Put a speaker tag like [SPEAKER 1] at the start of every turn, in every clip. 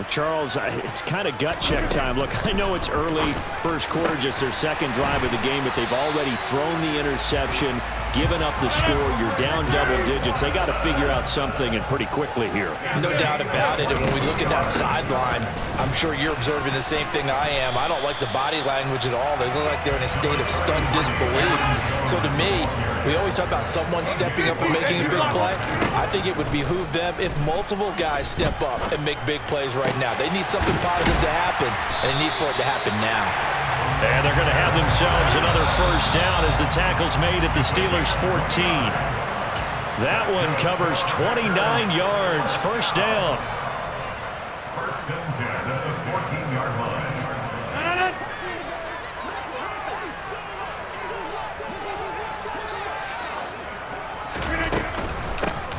[SPEAKER 1] Charles, it's kind of gut check time. Look, I know it's early, first quarter, just their second drive of the game, but they've already thrown the interception, given up the score. You're down double digits. They got to figure out something, and pretty quickly here.
[SPEAKER 2] No doubt about it. And when we look at that sideline, I'm sure you're observing the same thing I am. I don't like the body language at all. They look like they're in a state of stunned disbelief. So to me, we always talk about someone stepping up and making a big play. I think it would behoove them if multiple guys step up and make big plays right now. They need something positive to happen, and they need for it to happen now.
[SPEAKER 1] And they're going to have themselves another first down as the tackle's made at the Steelers' 14. That one covers 29 yards. First down.
[SPEAKER 3] First and 10 at the 14-yard line.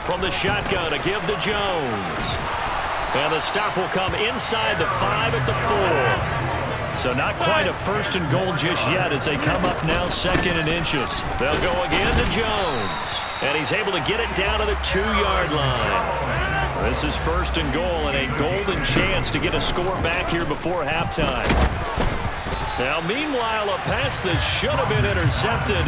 [SPEAKER 1] From the shotgun, a give to Jones. And the stop will come inside the 5 at the 4. So not quite a first and goal just yet as they come up now second and inches. They'll go again to Jones. And he's able to get it down to the 2-yard line. This is first and goal and a golden chance to get a score back here before halftime. Now, meanwhile, a pass that should have been intercepted,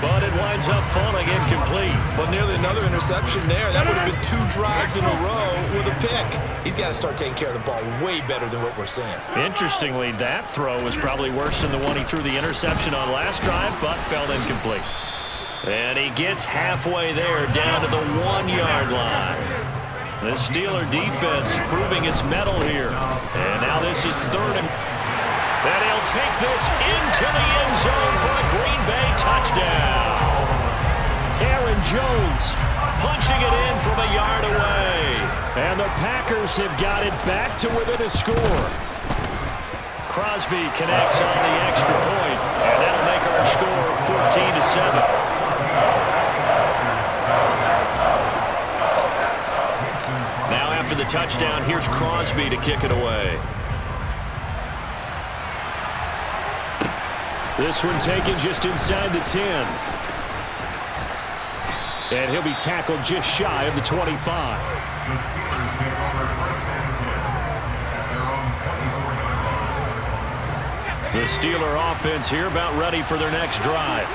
[SPEAKER 1] but it winds up falling incomplete.
[SPEAKER 2] But nearly another interception there. That would have been 2 drives in a row with a pick. He's got to start taking care of the ball way better than what we're seeing.
[SPEAKER 1] Interestingly, that throw was probably worse than the one he threw the interception on last drive, but fell incomplete. And he gets halfway there, down to the 1-yard line. The Steeler defense proving its mettle here. And now this is third and... And he'll take this into the end zone for a Green Bay touchdown. Aaron Jones punching it in from a yard away. And the Packers have got it back to within a score. Crosby connects on the extra point, and that'll make our score 14-7. Now after the touchdown, here's Crosby to kick it away. This one taken just inside the 10. And he'll be tackled just shy of the 25. The Steeler offense here about ready for their next drive.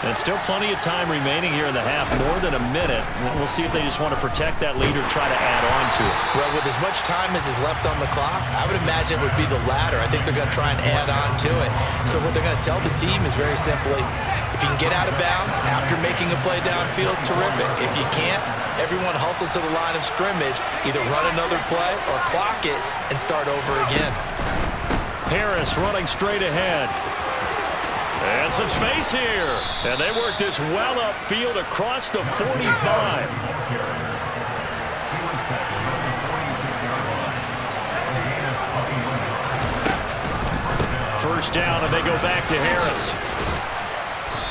[SPEAKER 1] And still plenty of time remaining here in the half, more than a minute. We'll see if they just want to protect that lead or try to add on to it.
[SPEAKER 2] Well, with as much time as is left on the clock, I would imagine it would be the latter. I think they're going to try and add on to it. So what they're going to tell the team is very simply, if you can get out of bounds after making a play downfield, terrific. If you can't, everyone hustle to the line of scrimmage, either run another play or clock it and start over again.
[SPEAKER 1] Harris running straight ahead. And some space here. And they work this well upfield across the 45. First down, and they go back to Harris.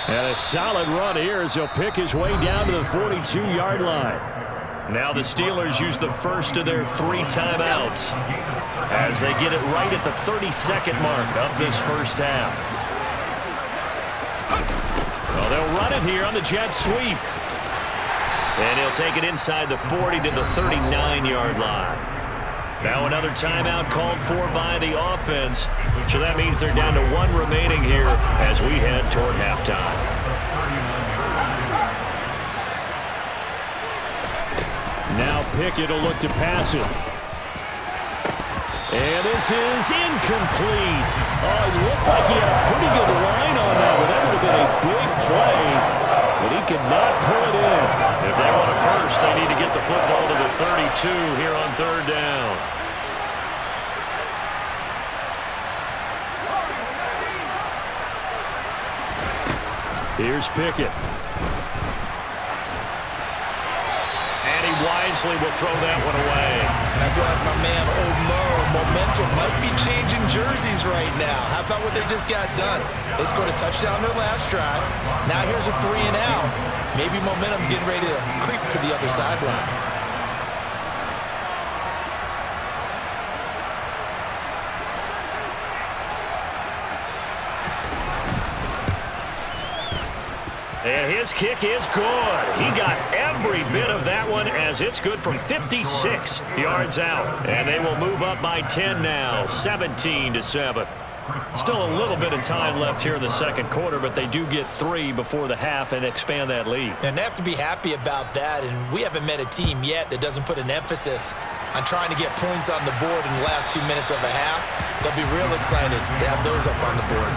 [SPEAKER 1] And a solid run here as he'll pick his way down to the 42-yard line. Now the Steelers use the first of their 3 timeouts as they get it right at the 32nd mark of this first half. Well, they'll run it here on the jet sweep. And he'll take it inside the 40 to the 39-yard line. Now another timeout called for by the offense. So that means they're down to 1 remaining here as we head toward halftime. Now Pickett will look to pass it. And this is incomplete. Oh, it looked like he had a pretty good line on that, but that would have been a big play. But he could not pull it in. If they want it first, they need to get the football to the 32 here on third down. Here's Pickett. And he wisely will throw that one away.
[SPEAKER 2] And I feel like my man, Old Mo, momentum might be changing jerseys right now. How about what they just got done? They scored a touchdown their last drive. Now here's a 3 and out. Maybe momentum's getting ready to creep to the other sideline.
[SPEAKER 1] And his kick is good. He got every bit of that one as it's good from 56 yards out. And they will move up by 10 now, 17-7. Still a little bit of time left here in the second quarter, but they do get 3 before the half and expand that lead.
[SPEAKER 2] And they have to be happy about that, and we haven't met a team yet that doesn't put an emphasis on trying to get points on the board in the last 2 minutes of the half. They'll be real excited to have those up on the board.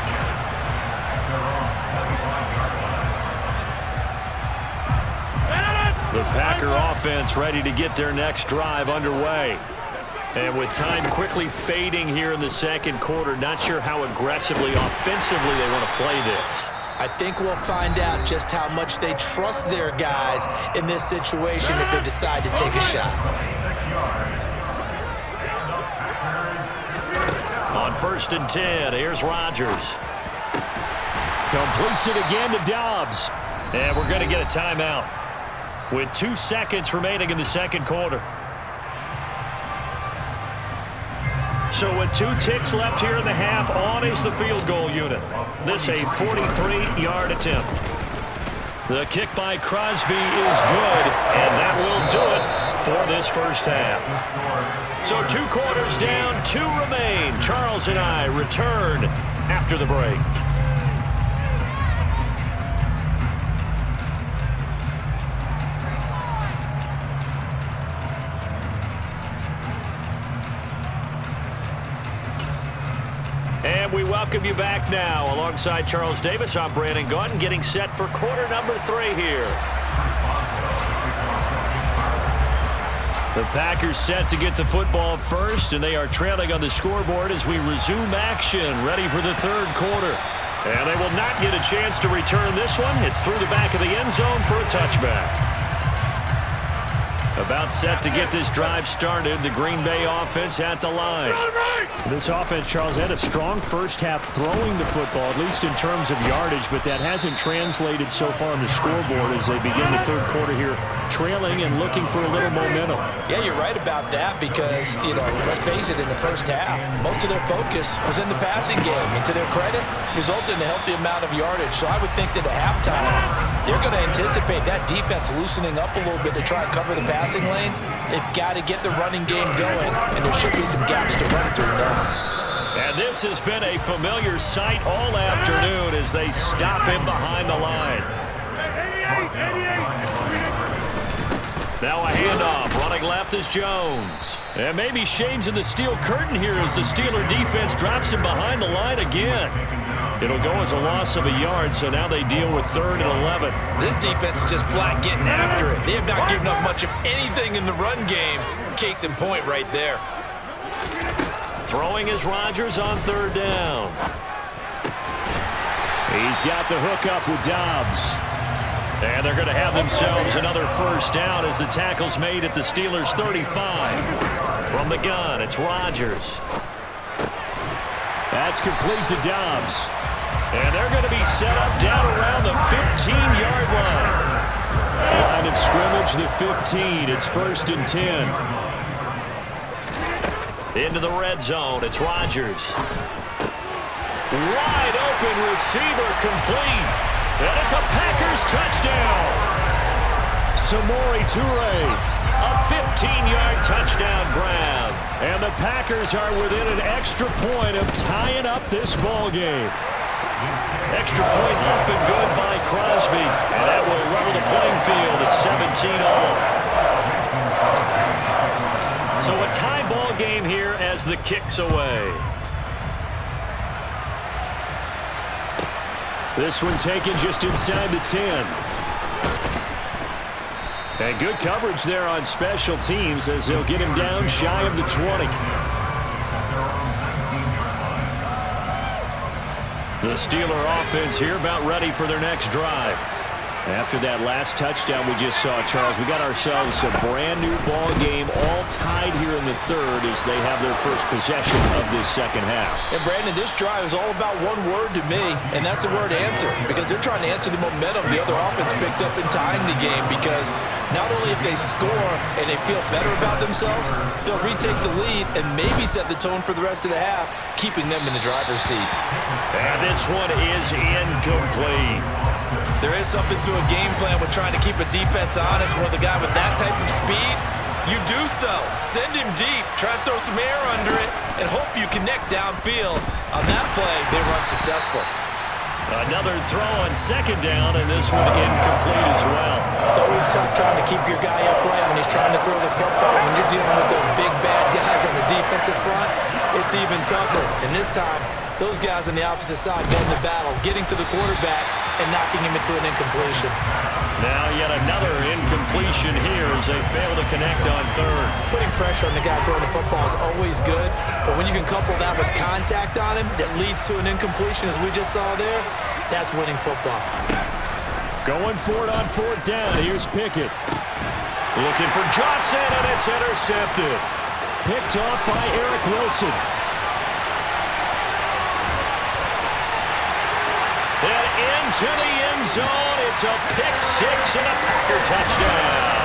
[SPEAKER 1] The Packer offense ready to get their next drive underway. And with time quickly fading here in the second quarter, not sure how aggressively, offensively they want to play this.
[SPEAKER 2] I think we'll find out just how much they trust their guys in this situation if they decide to take a shot.
[SPEAKER 1] On 1st and 10, here's Rodgers. Completes it again to Dobbs. And we're going to get a timeout with 2 seconds remaining in the second quarter. So with 2 ticks left here in the half, on is the field goal unit. This a 43-yard attempt. The kick by Crosby is good, and that will do it for this first half. So 2 quarters down, 2 remain. Charles and I return after the break. And we welcome you back now. Alongside Charles Davis, I'm Brandon Gaudin, getting set for quarter number 3 here. The Packers set to get the football first, and they are trailing on the scoreboard as we resume action, ready for the third quarter. And they will not get a chance to return this one. It's through the back of the end zone for a touchback. About set to get this drive started, the Green Bay offense at the line. This offense, Charles, had a strong first half throwing the football, at least in terms of yardage, but that hasn't translated so far on the scoreboard as they begin the third quarter here, trailing and looking for a little momentum.
[SPEAKER 2] Yeah, you're right about that because, let's face it, in the first half, most of their focus was in the passing game. And to their credit, resulted in a healthy amount of yardage. So I would think that at halftime, they're going to anticipate that defense loosening up a little bit to try and cover the passing lanes. They've got to get the running game going, and there should be some gaps to run through now.
[SPEAKER 1] And this has been a familiar sight all afternoon as they stop him behind the line. Now a handoff. Running left is Jones. And maybe shades in the steel curtain here as the Steeler defense drops him behind the line again. It'll go as a loss of a yard, so now they deal with 3rd and 11.
[SPEAKER 2] This defense is just flat getting after it. They have not given up much of anything in the run game. Case in point right there.
[SPEAKER 1] Throwing is Rodgers on 3rd down. He's got the hook up with Dobbs. And they're going to have themselves another first down as the tackle's made at the Steelers' 35. From the gun, it's Rodgers. That's complete to Dobbs. And they're going to be set up down around the 15-yard line. Line of scrimmage, the 15. It's 1st and 10. Into the red zone, it's Rodgers. Wide open receiver complete. And it's a Packers touchdown. Samori Toure, a 15-yard touchdown grab. And the Packers are within an extra point of tying up this ball game. Extra point up and good by Crosby. And that will level the playing field at 17-all. So a tie ball game here as the kick's away. This one taken just inside the 10. And good coverage there on special teams as they'll get him down shy of the 20. The Steeler offense here about ready for their next drive. After that last touchdown we just saw, Charles, we got ourselves a brand new ball game all tied here in the third as they have their first possession of this second half.
[SPEAKER 2] And Brandon, this drive is all about one word to me, and that's the word answer, because they're trying to answer the momentum the other offense picked up in tying the game, because not only if they score and they feel better about themselves, they'll retake the lead and maybe set the tone for the rest of the half, keeping them in the driver's seat.
[SPEAKER 1] And this one is incomplete.
[SPEAKER 2] There is something to a game plan with trying to keep a defense honest. With a guy with that type of speed, you do so. Send him deep, try to throw some air under it, and hope you connect downfield. On that play, they run successful.
[SPEAKER 1] Another throw on second down, and this one incomplete as well.
[SPEAKER 2] It's always tough trying to keep your guy upright when he's trying to throw the football. When you're dealing with those big, bad guys on the defensive front, it's even tougher. And this time, those guys on the opposite side won the battle, getting to the quarterback and knocking him into an incompletion.
[SPEAKER 1] Now yet another incompletion here as they fail to connect on third.
[SPEAKER 2] Putting pressure on the guy throwing the football is always good, but when you can couple that with contact on him that leads to an incompletion, as we just saw there, that's winning football.
[SPEAKER 1] Going for it on fourth down. Here's Pickett. Looking for Johnson, and it's intercepted. Picked off by Eric Wilson. And into the end zone. It's a pick six and a Packer touchdown.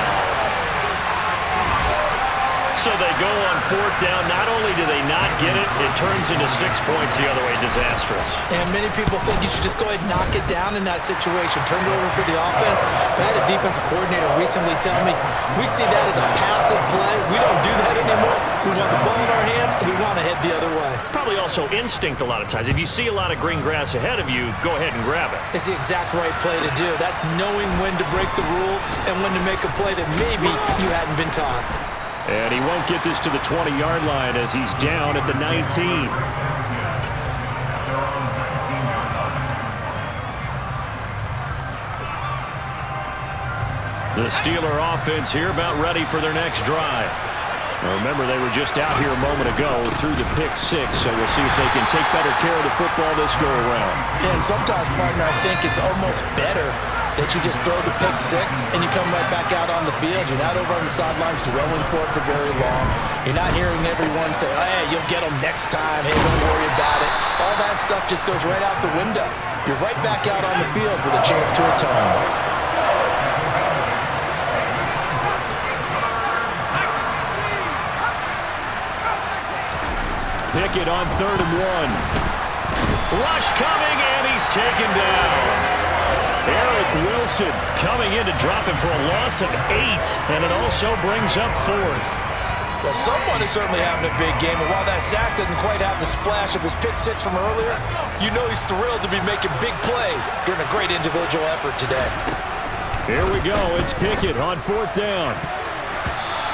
[SPEAKER 1] So they go on fourth down. Not only do they not get it, it turns into 6 points the other way. Disastrous.
[SPEAKER 2] And many people think you should just go ahead and knock it down in that situation. Turn it over for the offense. But I had a defensive coordinator recently tell me, we see that as a passive play. We don't do that anymore. We want the ball in our hands, and we want to head the other way.
[SPEAKER 1] Probably also instinct a lot of times. If you see a lot of green grass ahead of you, go ahead and grab it.
[SPEAKER 2] It's the exact right play to do. That's knowing when to break the rules and when to make a play that maybe you hadn't been taught.
[SPEAKER 1] And he won't get this to the 20-yard line as he's down at the 19. The Steeler offense here about ready for their next drive. Now remember, they were just out here a moment ago through the pick six, so we'll see if they can take better care of the football this go-around.
[SPEAKER 2] Yeah, and sometimes, partner, I think it's almost better that you just throw the pick six and you come right back out on the field. You're not over on the sidelines dwelling for it for very long. You're not hearing everyone say, oh, hey, you'll get them next time. Hey, don't worry about it. All that stuff just goes right out the window. You're right back out on the field with a chance to atone.
[SPEAKER 1] Pickett on 3rd and 1. Rush coming, and he's taken down. Eric Wilson coming in to drop him for a loss of 8, and it also brings up 4th.
[SPEAKER 2] Well, someone is certainly having a big game, and while that sack doesn't quite have the splash of his pick six from earlier, you know he's thrilled to be making big plays during a great individual effort today.
[SPEAKER 1] Here we go. It's Pickett on 4th down.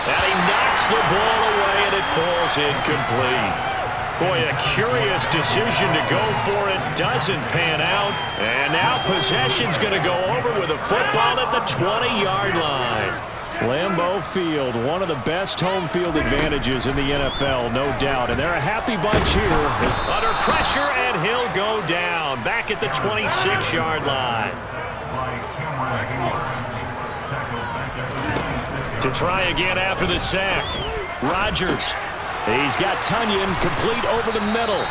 [SPEAKER 1] And he knocks the ball away, and it falls incomplete. Boy, a curious decision to go for it. Doesn't pan out. And now possession's going to go over with a football at the 20-yard line. Lambeau Field, one of the best home field advantages in the NFL, no doubt. And they're a happy bunch here. Under pressure, and he'll go down. Back at the 26-yard line. To try again after the sack. Rodgers. He's got Tunyon complete over the middle.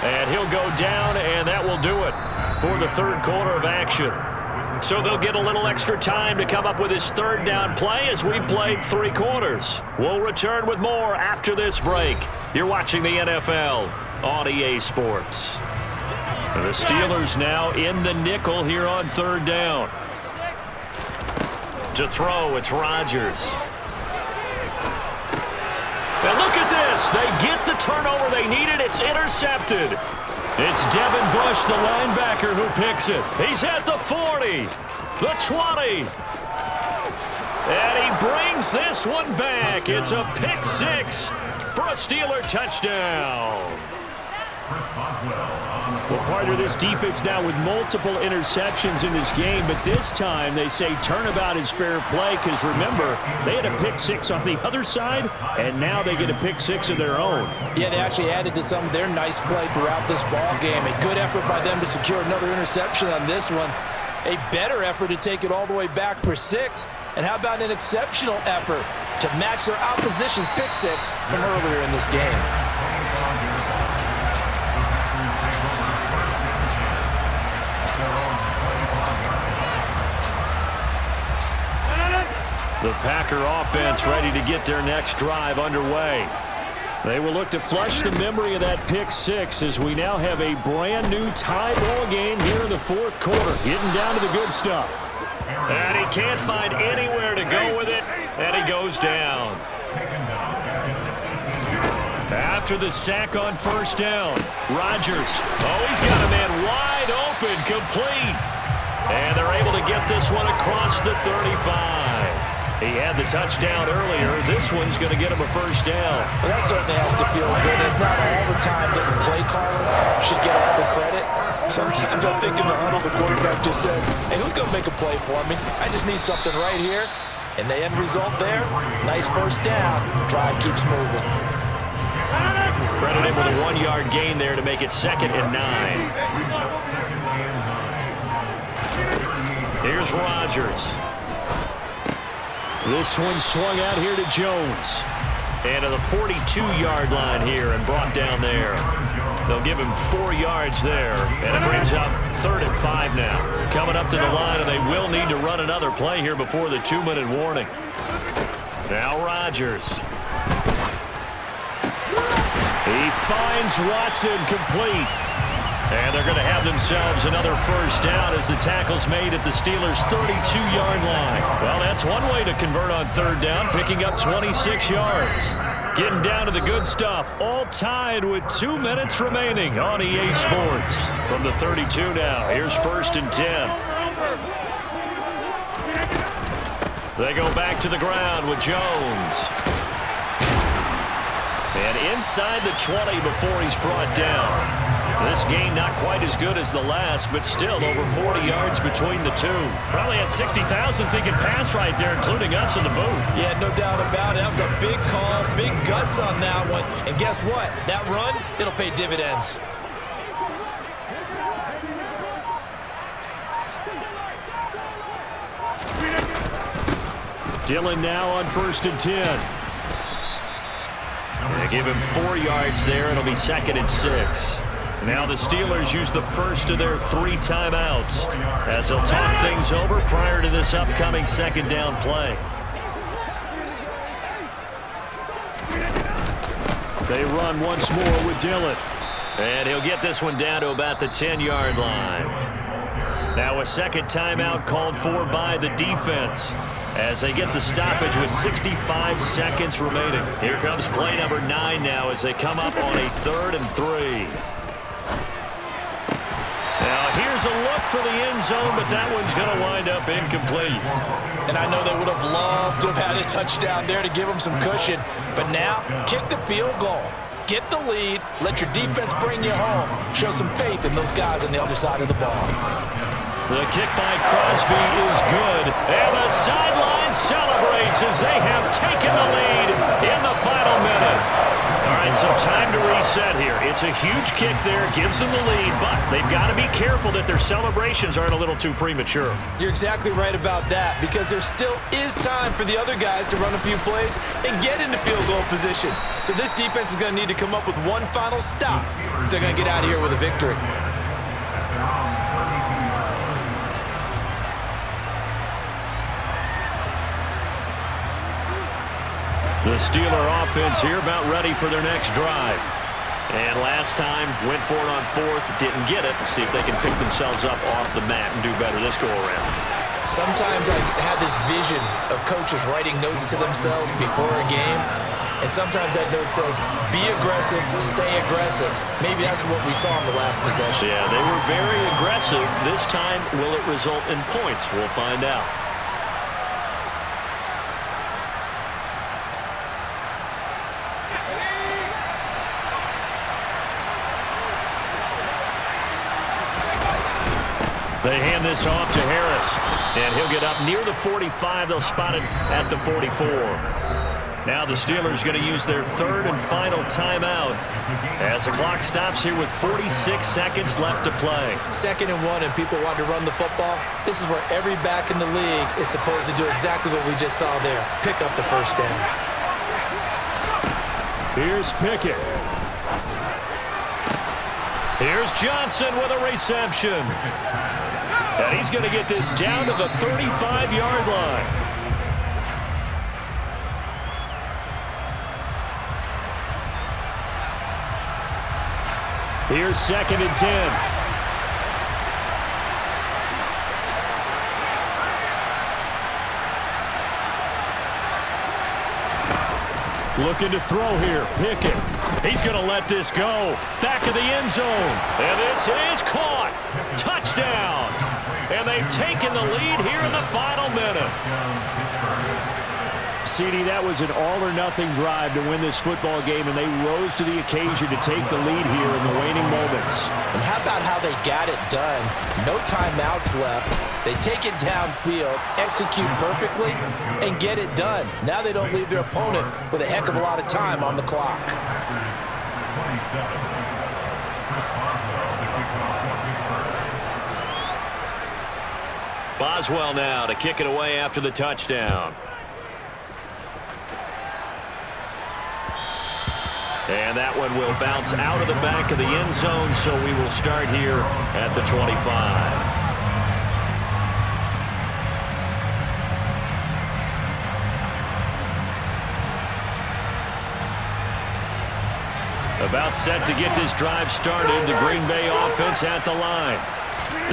[SPEAKER 1] And he'll go down, and that will do it for the third quarter of action. So they'll get a little extra time to come up with his third down play as we've played 3 quarters. We'll return with more after this break. You're watching the NFL on EA Sports. The Steelers now in the nickel here on 3rd down. To throw, it's Rodgers. And look at this. They get the turnover they needed. It's intercepted. It's Devin Bush, the linebacker, who picks it. He's at the 40, the 20. And he brings this one back. It's a pick six for a Steeler touchdown. Well, part of this defense now with multiple interceptions in this game, but this time they say turnabout is fair play because, remember, they had a pick six on the other side, and now they get a pick six of their own. Yeah, they actually added to some of their nice play throughout this ball game. A good effort by them to secure another interception on this one. A better effort to take it all the way back for 6. And how about an exceptional effort to match their opposition's pick six from earlier in this game. The Packer offense ready to get their next drive underway. They will look to flush the memory of that pick six as we now have a brand new tie ball game here in the fourth quarter. Getting down to the good stuff. And he can't find anywhere to go with it, and he goes down. After the sack on first down, Rodgers. Oh, he's got a man wide open, complete. And they're able to get this one across the 35. He had the touchdown earlier. This one's going to get him a first down.
[SPEAKER 2] Well, that certainly has to feel good. It's not all the time that the play caller should get all the credit. Sometimes I think in the huddle, the quarterback just says, hey, who's going to make a play for me? I just need something right here. And the end result there, nice first down. Drive keeps moving.
[SPEAKER 1] Credit him with a 1-yard gain there to make it 2nd and 9. Here's Rodgers. This one swung out here to Jones. And to the 42-yard line here and brought down there. They'll give him 4 yards there. And it brings up 3rd and 5 now. Coming up to the line, and they will need to run another play here before the 2-minute warning. Now Rodgers. He finds Watson complete. And they're going to have themselves another first down as the tackle's made at the Steelers' 32-yard line. Well, that's one way to convert on 3rd down, picking up 26 yards. Getting down to the good stuff, all tied with 2 minutes remaining on EA Sports. From the 32 now, here's 1st and 10. They go back to the ground with Jones. And inside the 20 before he's brought down. This game not quite as good as the last, but still over 40 yards between the two. Probably had 60,000 thinking pass right there, including us in the booth.
[SPEAKER 2] Yeah, no doubt about it. That was a big call, big guts on that one. And guess what? That run, it'll pay dividends.
[SPEAKER 1] Dillon now on 1st and 10. They give him 4 yards there. It'll be 2nd and 6. Now the Steelers use the first of their 3 timeouts as they'll talk things over prior to this upcoming 2nd down play. They run once more with Dillon. And he'll get this one down to about the 10-yard line. Now a 2nd timeout called for by the defense as they get the stoppage with 65 seconds remaining. Here comes play number 9 now as they come up on a 3rd and 3. Now here's a look for the end zone, but that one's going to wind up incomplete.
[SPEAKER 2] And I know they would have loved to have had a touchdown there to give them some cushion. But now, kick the field goal. Get the lead. Let your defense bring you home. Show some faith in those guys on the other side of the ball.
[SPEAKER 1] The kick by Crosby is good. And the sideline celebrates as they have taken the lead in the final minute. All right, so time to reset here. It's a huge kick there, gives them the lead, but they've got to be careful that their celebrations aren't a little too premature.
[SPEAKER 2] You're exactly right about that, because there still is time for the other guys to run a few plays and get into field goal position. So this defense is going to need to come up with one final stop if they're going to get out of here with a victory.
[SPEAKER 1] The Steeler offense here about ready for their next drive. And last time, went for it on 4th, didn't get it. See if they can pick themselves up off the mat and do better this go-around.
[SPEAKER 2] Sometimes I have this vision of coaches writing notes to themselves before a game. And sometimes that note says, be aggressive, stay aggressive. Maybe that's what we saw in the last possession.
[SPEAKER 1] Yeah, they were very aggressive. This time, will it result in points? We'll find out. They hand this off to Harris, and he'll get up near the 45. They'll spot it at the 44. Now the Steelers going to use their 3rd and final timeout as the clock stops here with 46 seconds left to play.
[SPEAKER 2] 2nd and 1, and people want to run the football. This is where every back in the league is supposed to do exactly what we just saw there. Pick up the first down.
[SPEAKER 1] Here's Pickett. Here's Johnson with a reception. And he's going to get this down to the 35-yard line. Here's 2nd and 10. Looking to throw here. Pickett. He's going to let this go. Back of the end zone. And this is caught. Touchdown. And they've taken the lead here in the final minute. CD, that was an all-or-nothing drive to win this football game, and they rose to the occasion to take the lead here in the waning moments.
[SPEAKER 2] And how about how they got it done? No timeouts left. They take it downfield, execute perfectly, and get it done. Now they don't leave their opponent with a heck of a lot of time on the clock.
[SPEAKER 1] Boswell now to kick it away after the touchdown. And that one will bounce out of the back of the end zone, so we will start here at the 25. About set to get this drive started. The Green Bay offense at the line.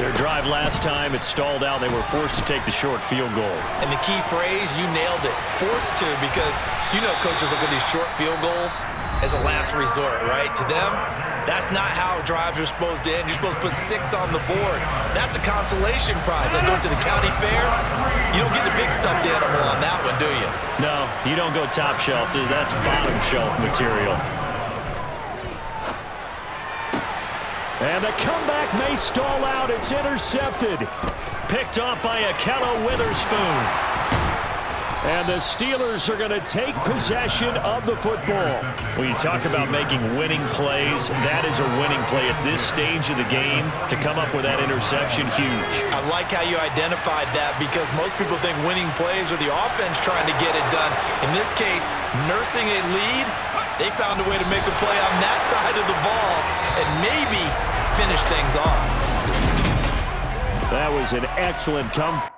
[SPEAKER 1] Their drive last time, it stalled out. They were forced to take the short field goal.
[SPEAKER 2] And the key phrase, you nailed it. Forced to, because you know coaches look at these short field goals as a last resort, right? To them, that's not how drives are supposed to end. You're supposed to put 6 on the board. That's a consolation prize. Like going to the county fair, you don't get the big stuffed animal on that one, do you?
[SPEAKER 1] No, you don't go top shelf. That's bottom shelf material. And the comeback may stall out. It's intercepted. Picked off by Akello Witherspoon. And the Steelers are going to take possession of the football. When you talk about making winning plays, that is a winning play at this stage of the game. To come up with that interception, huge.
[SPEAKER 2] I like how you identified that, because most people think winning plays are the offense trying to get it done. In this case, nursing a lead, they found a way to make a play on that side of the ball and maybe finish things off.
[SPEAKER 1] That was an excellent comeback.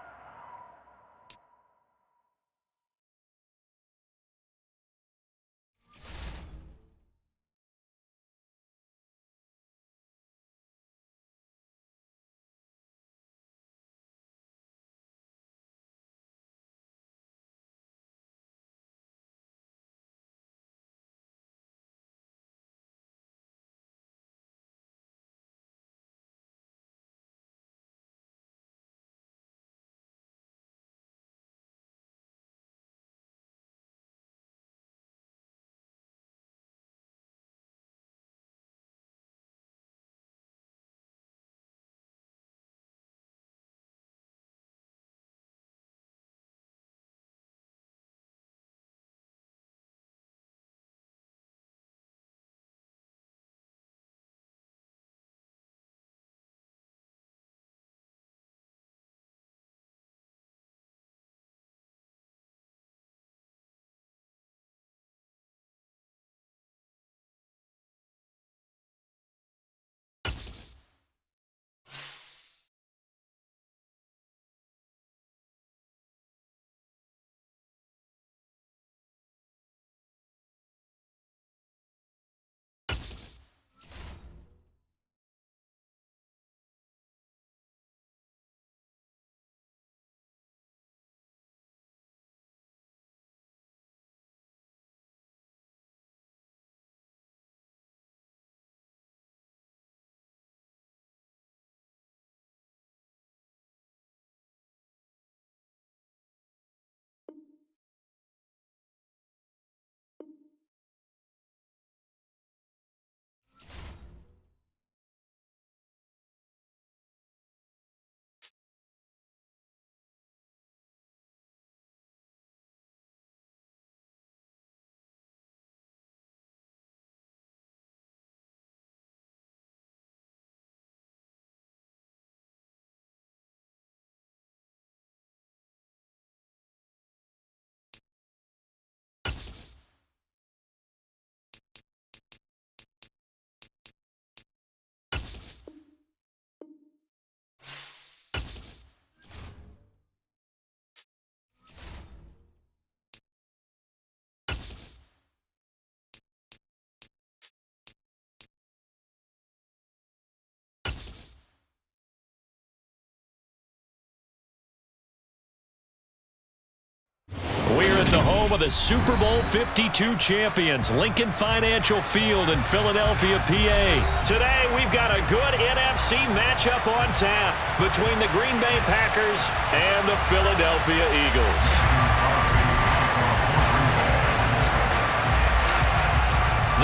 [SPEAKER 1] home of the Super Bowl 52 champions, Lincoln Financial Field in Philadelphia, PA. Today, we've got a good NFC matchup on tap between the Green Bay Packers and the Philadelphia Eagles.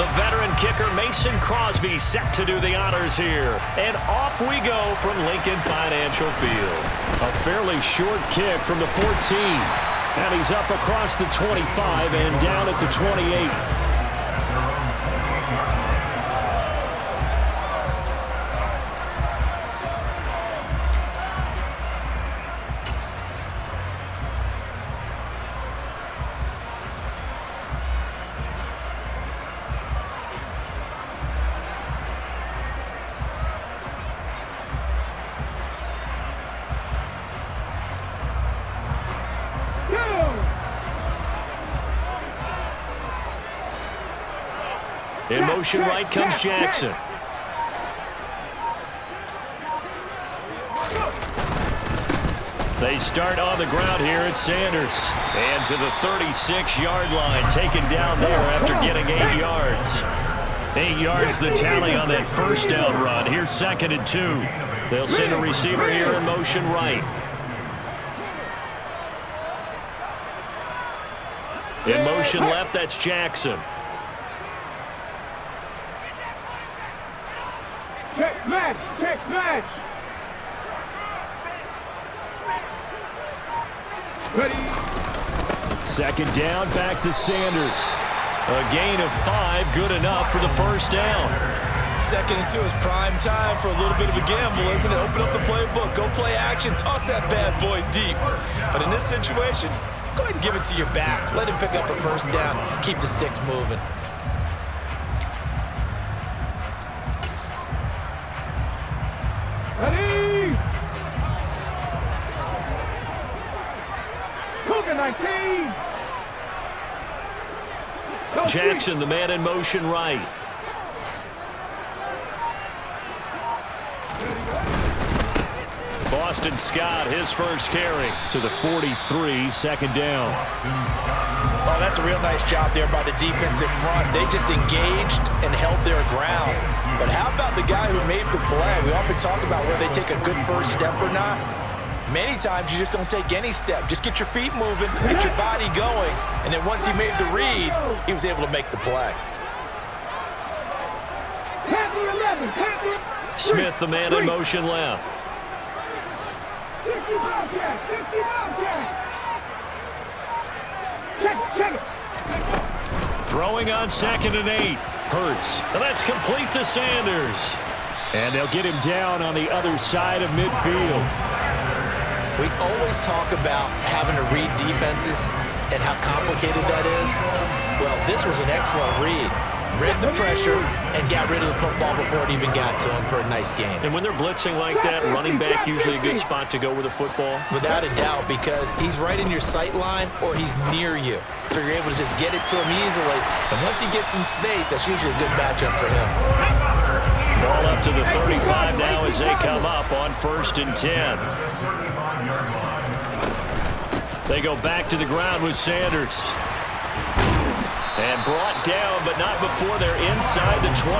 [SPEAKER 1] The veteran kicker Mason Crosby set to do the honors here. And off we go from Lincoln Financial Field. A fairly short kick from the 14. And he's up across the 25 and down at the 28. In motion right comes Jackson. They start on the ground here at Sanders. And to the 36-yard line, taken down there after getting 8 yards. 8 yards the tally on that first down run. Here's 2nd and 2. They'll send a receiver here in motion right. In motion left, that's Jackson.
[SPEAKER 4] Check match, check match. Ready.
[SPEAKER 1] 2nd down, back to Sanders. A gain of 5, good enough for the first down.
[SPEAKER 2] 2nd and 2 is prime time for a little bit of a gamble, isn't it? Open up the playbook, go play action, toss that bad boy deep. But in this situation, go ahead and give it to your back. Let him pick up a first down, keep the sticks moving.
[SPEAKER 4] Ready. Cougar 19.
[SPEAKER 1] Jackson, the man in motion right. Boston Scott, his first carry to the 43, 2nd down.
[SPEAKER 2] Oh, that's a real nice job there by the defensive front. They just engaged and held their ground. But how about the guy who made the play? We often talk about whether they take a good first step or not. Many times you just don't take any step. Just get your feet moving, get your body going, and then once he made the read, he was able to make the play.
[SPEAKER 1] Smith, the man in motion left. Throwing on 2nd and 8. Hurts. And that's complete to Sanders. And they'll get him down on the other side of midfield.
[SPEAKER 2] We always talk about having to read defenses and how complicated that is. Well, this was an excellent read. Read the pressure and got rid of the football before it even got to him for a nice game.
[SPEAKER 1] And when they're blitzing like that, running back usually a good spot to go with the football.
[SPEAKER 2] Without a doubt, because he's right in your sight line or he's near you. So you're able to just get it to him easily. And once he gets in space, that's usually a good matchup for him.
[SPEAKER 1] Ball up to the 35 now as they come up on 1st and 10. They go back to the ground with Sanders. And brought down, but not before they're inside the 25.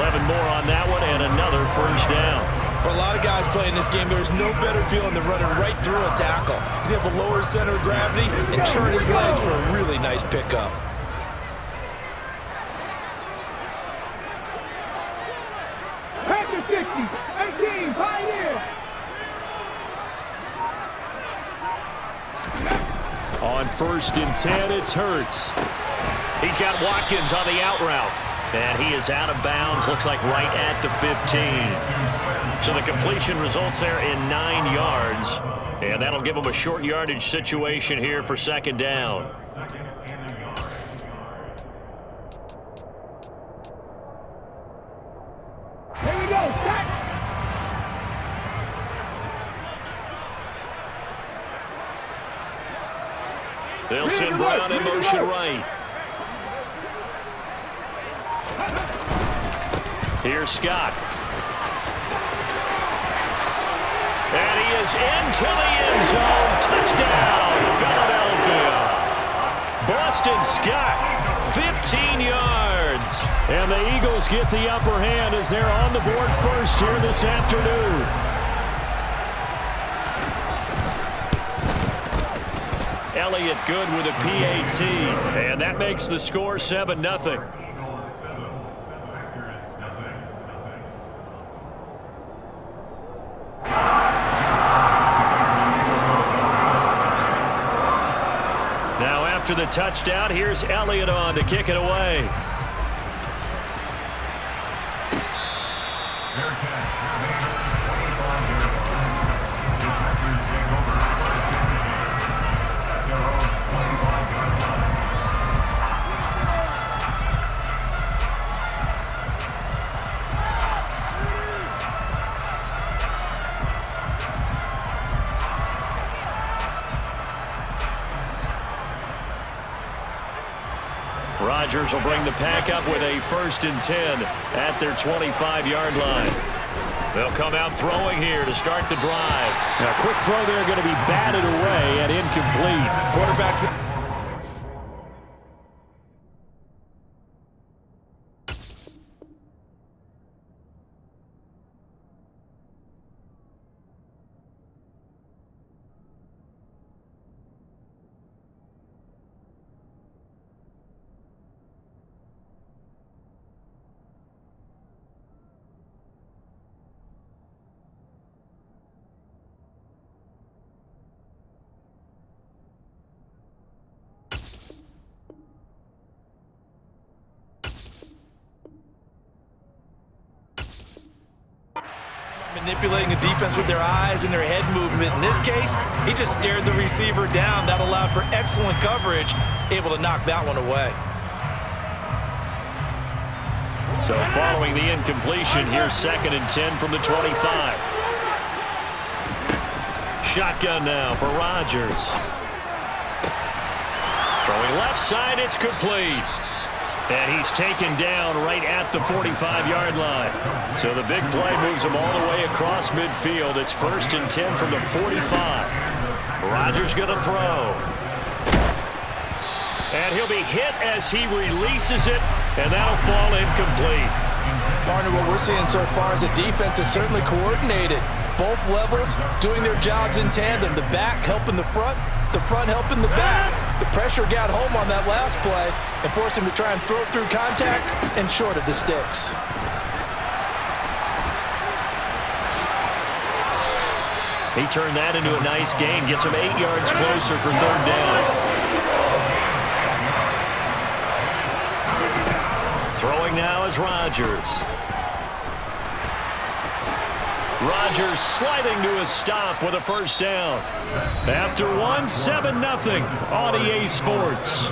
[SPEAKER 1] 11 more on that one, and another first down.
[SPEAKER 2] For a lot of guys playing this game, there's no better feeling than running right through a tackle. He's able to lower his center of gravity and churn his legs for a really nice pickup.
[SPEAKER 4] Packer 60, 18, Pioneer.
[SPEAKER 1] On 1st and 10, it's Hurts. He's got Watkins on the out route. And he is out of bounds, looks like right at the 15. So the completion results there in 9 yards. And that'll give him a short yardage situation here for 2nd down.
[SPEAKER 4] Here we go, set.
[SPEAKER 1] They'll send Brown in motion right. Here's Scott. And he is into the end zone. Touchdown, Philadelphia. Boston Scott, 15 yards.
[SPEAKER 5] And the Eagles get the upper hand as they're on the board first here this afternoon.
[SPEAKER 1] Elliott good with a PAT. And that makes the score 7-0. After the touchdown, here's Elliott on to kick it away. Rodgers will bring the pack up with a 1st and 10 at their 25-yard line. They'll come out throwing here to start the drive.
[SPEAKER 5] Now, a quick throw there going to be batted away and incomplete.
[SPEAKER 2] Quarterbacks. Manipulating the defense with their eyes and their head movement. In this case, he just stared the receiver down. That allowed for excellent coverage, able to knock that one away.
[SPEAKER 1] So following the incompletion, here's 2nd and 10 from the 25. Shotgun now for Rodgers. Throwing left side, it's complete. And he's taken down right at the 45-yard line. So the big play moves him all the way across midfield. It's 1st and 10 from the 45. Rodgers going to throw. And he'll be hit as he releases it, and that'll fall incomplete.
[SPEAKER 2] Partner, what we're seeing so far is the defense is certainly coordinated. Both levels doing their jobs in tandem. The back helping the front helping the back. The pressure got home on that last play and forced him to try and throw through contact and short of the sticks.
[SPEAKER 1] He turned that into a nice gain, gets him 8 yards closer for 3rd down. Throwing now is Rodgers. Rodgers sliding to a stop with a 1st down. After 7-0 on EA Sports.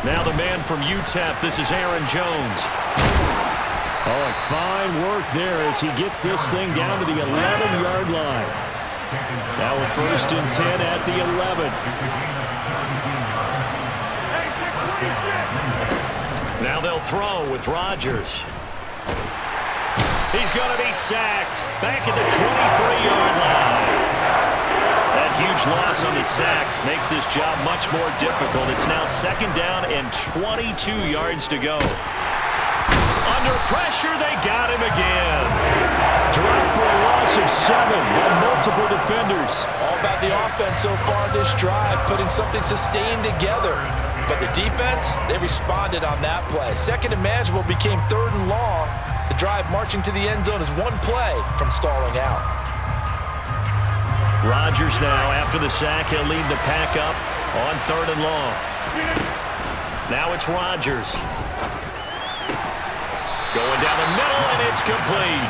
[SPEAKER 1] Now the man from UTEP, this is Aaron Jones.
[SPEAKER 5] Oh, fine work there as he gets this thing down to the 11-yard line. Now a 1st and 10 at the 11.
[SPEAKER 1] Now they'll throw with Rodgers. He's going to be sacked back at the 23-yard line. That huge loss on the sack makes this job much more difficult. It's now 2nd down and 22 yards to go. Under pressure, they got him again.
[SPEAKER 5] Dropped for a loss of 7 on multiple defenders.
[SPEAKER 2] All about the offense so far this drive, putting something sustained together. But the defense, they responded on that play. 2nd and manageable became 3rd and long. The drive marching to the end zone is one play from stalling out.
[SPEAKER 1] Rodgers now, after the sack, he'll lead the pack up on 3rd and long. Now it's Rodgers. Going down the middle, and it's complete.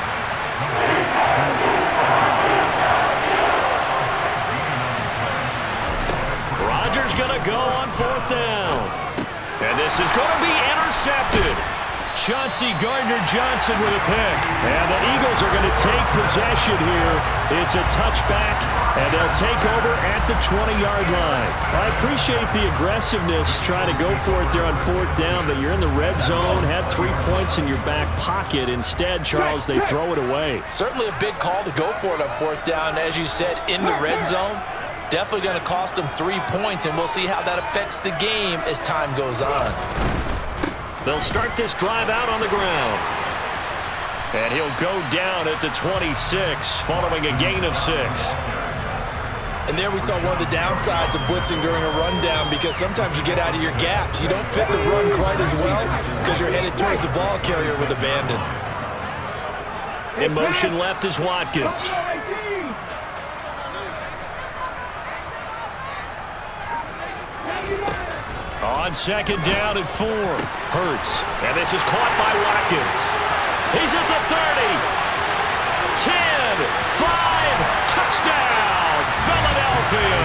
[SPEAKER 1] Rodgers going to go on 4th down. And this is going to be intercepted. Chauncey Gardner-Johnson with a pick.
[SPEAKER 5] And the Eagles are going to take possession here. It's a touchback, and they'll take over at the 20-yard line. I appreciate the aggressiveness trying to go for it there on 4th down, but you're in the red zone, had 3 points in your back pocket. Instead, Charles, they throw it away.
[SPEAKER 2] Certainly a big call to go for it on 4th down. As you said, in the red zone, definitely going to cost them 3 points, and we'll see how that affects the game as time goes on.
[SPEAKER 1] They'll start this drive out on the ground. And he'll go down at the 26, following a gain of 6.
[SPEAKER 2] And there we saw one of the downsides of blitzing during a rundown, because sometimes you get out of your gaps. You don't fit the run quite as well because you're headed towards the ball carrier with abandon.
[SPEAKER 1] In motion left is Watkins. On 2nd down and 4. Hurts. And this is caught by Watkins. He's at the 30. 10, 5, touchdown, Philadelphia.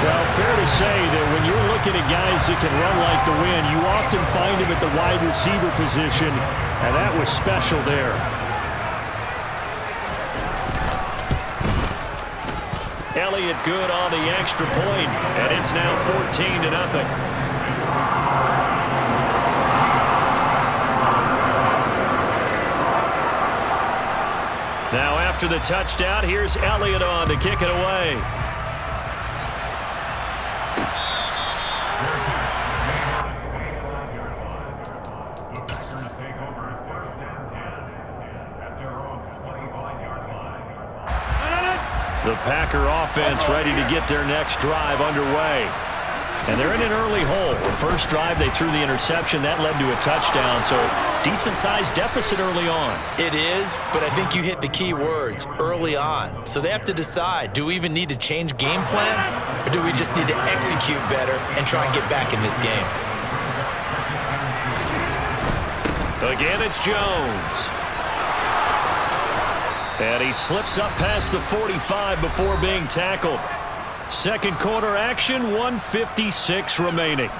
[SPEAKER 5] Well, fair to say that when you're looking at guys that can run like the wind, you often find him at the wide receiver position, and that was special there.
[SPEAKER 1] Elliott good on the extra point, and it's now 14-0. Now after the touchdown, here's Elliott on to kick it away. The Packer offense ready to get their next drive underway. And they're in an early hole. The first drive, they threw the interception. That led to a touchdown, so decent-sized deficit early on.
[SPEAKER 2] It is, but I think you hit the key words, early on. So they have to decide, do we even need to change game plan, or do we just need to execute better and try and get back in this game?
[SPEAKER 1] Again, it's Jones. And he slips up past the 45 before being tackled. Second quarter action, 1:56 remaining.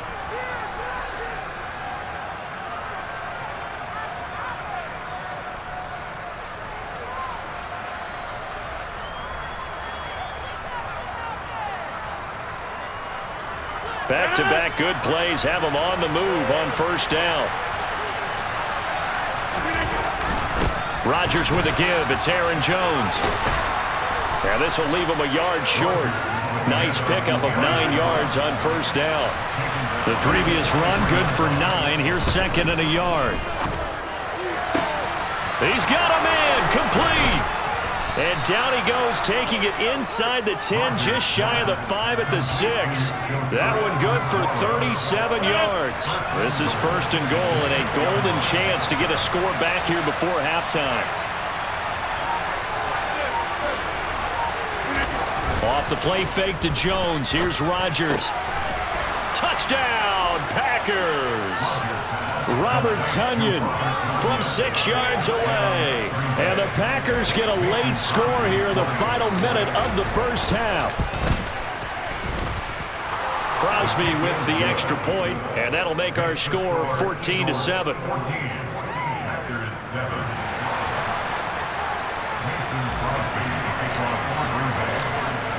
[SPEAKER 1] Back-to-back good plays have him on the move on 1st down. Rodgers with a give. It's Aaron Jones. And this will leave him a yard short. Nice pickup of 9 yards on 1st down. The previous run good for 9. Here's 2nd and a yard. He's got a man complete. And down he goes, taking it inside the 10, just shy of the 5 at the 6. That one good for 37 yards. This is 1st and goal and a golden chance to get a score back here before halftime. Off the play fake to Jones. Here's Rodgers. Touchdown, Packers. Robert Tonyan from 6 yards away. And the Packers get a late score here in the final minute of the first half. Crosby with the extra point, and that'll make our score 14-7.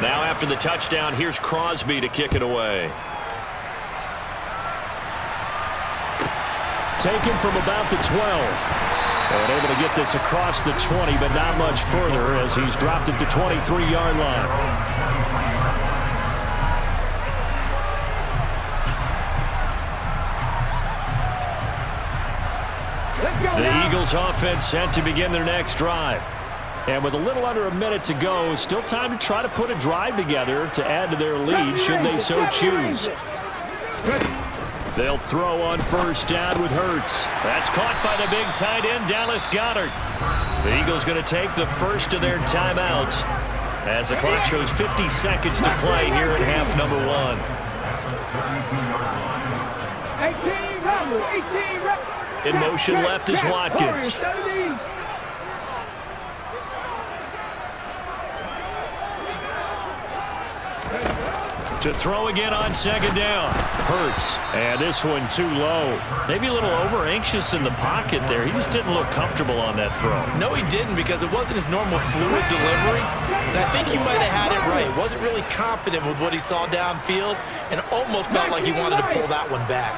[SPEAKER 1] Now after the touchdown, here's Crosby to kick it away.
[SPEAKER 5] Taken from about the 12. And able to get this across the 20, but not much further as he's dropped at the 23-yard line. The Eagles offense set to begin their next drive. And with a little under a minute to go, still time to try to put a drive together to add to their lead should they so choose. They'll throw on 1st down with Hurts. That's caught by the big tight end, Dallas Goedert. The Eagles going to take the first of their timeouts as the clock shows 50 seconds to play here in half number 1.
[SPEAKER 4] 18,
[SPEAKER 1] in motion left is Watkins. To throw again on second down.
[SPEAKER 5] Hurts. And this one too low.
[SPEAKER 1] Maybe a little over-anxious in the pocket there. He just didn't look comfortable on that throw.
[SPEAKER 2] No, he didn't, because it wasn't his normal fluid delivery. And I think he might have had it right. Wasn't really confident with what he saw downfield and almost felt like he wanted to pull that one back.